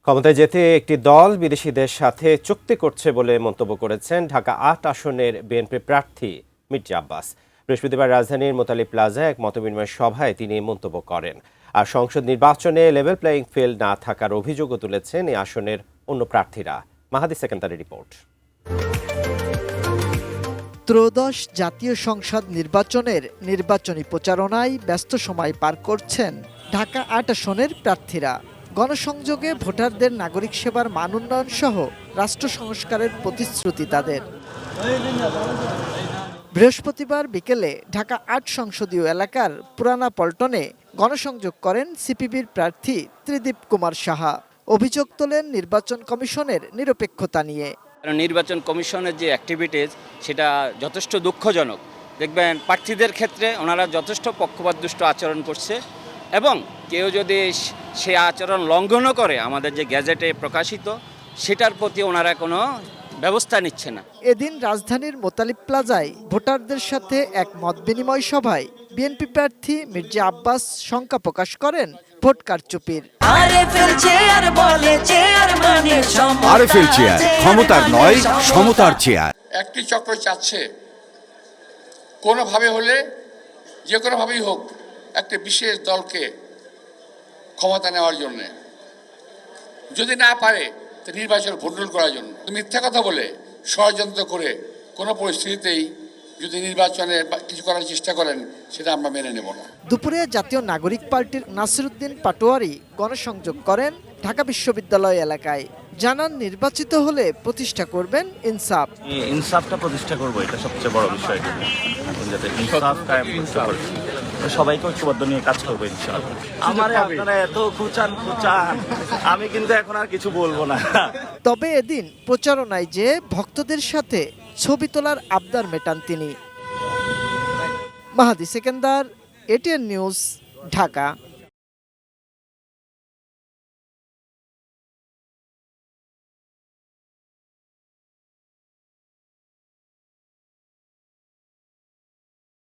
ক্ষমতায় যেতে একটি দল বিদেশিদের সাথে চুক্তি করছে বলে মন্তব্য করেছেন ঢাকা ৮ আসনের বিএনপি প্রার্থী মির্জা আব্বাস। বৃহস্পতিবার রাজধানীর মোতালি প্লাজায় এক মতবিনিময় সভায় তিনি মন্তব্য করেন। আর সংসদ নির্বাচনে লেভেল প্লেয়িং ফিল্ড না থাকার অভিযোগও তুলেছেন এই আসনের অন্য প্রার্থীরা। মাহাদি সেকেন্দারের রিপোর্ট। ত্রয়োদশ জাতীয় সংসদ নির্বাচনের নির্বাচনী প্রচারণায় ব্যস্ত সময় পার করছেন ঢাকা ৮ আসনের প্রার্থীরা। গণসংযোগে ভোটারদের নাগরিক সেবার মান উন্নয়ন সহ রাষ্ট্র সংস্কারের প্রতিশ্রুতি তাদের। বৃহস্পতিবার বিকেলে ঢাকা ৮ সংসদীয় এলাকার পুরানা পল্টনে গণসংযোগ করেন সিপিবির প্রার্থী ত্রিদীপ কুমার সাহা। অভিযোগ তোলেন নির্বাচন কমিশনের নিরপেক্ষতা নিয়ে। নির্বাচন কমিশনের যে অ্যাক্টিভিটিস সেটা যথেষ্ট দুঃখজনক। দেখবেন প্রার্থীদের ক্ষেত্রে ওনারা যথেষ্ট পক্ষপাতদুষ্ট আচরণ করছে এবং কেউ যদি সে আচরণ লঙ্ঘনও করে আমাদের যে গ্যাজেটে প্রকাশিত সেটার প্রতি ওনারা কোনো ব্যবস্থা নিচ্ছে না। এদিন রাজধানীর মোতালি প্লাজায় ভোটারদের সাথে এক মতবিনিময় সভায় বিএনপি প্রার্থী মির্জা আব্বাস শঙ্কা প্রকাশ করেন ভোট কারচুপির। ক্ষমতার নয় সমতার চেয়ার। একটি চক্র চাচ্ছে কোনোভাবে হলে যে কোনোভাবেই হোক একটা বিশেষ দলকে ক্ষমতা নেওয়ার জন্য, যদি না পারে তো নির্বাচন ভণ্ডুল করার জন্য। মিথ্যা কথা বলে ষড়যন্ত্র করে কোনো পরিস্থিতিতেই যদি নির্বাচনে কিছু করার চেষ্টা করেন সেটা আমরা মেনে নেব না। দুপুরে জাতীয় নাগরিক পার্টির নাসিরউদ্দিন পাটোয়ারি গণসংযোগ করেন ঢাকা বিশ্ববিদ্যালয় এলাকায়। জানান নির্বাচিত হলে প্রতিষ্ঠা করবেন ইনসাফ। ইনসাফটা প্রতিষ্ঠা করবো, এটা সবচেয়ে বড় বিষয়। যাতে ইনসাফ কায়েম করতে পারি, সবাইকে ঐক্যবদ্ধ নিয়ে কাজ করবো ইনশাআল্লাহ। আমারে আপনারা এত খুঁচান, আমি কিন্তু এখন আর কিছু বলবো না। তবে এদিন প্রচারণায় যে ভক্তদের সাথে ছবি তোলার আবদার মেটান তিনি। মাহাদি সেকেন্দার, এটিএন নিউজ, ঢাকা।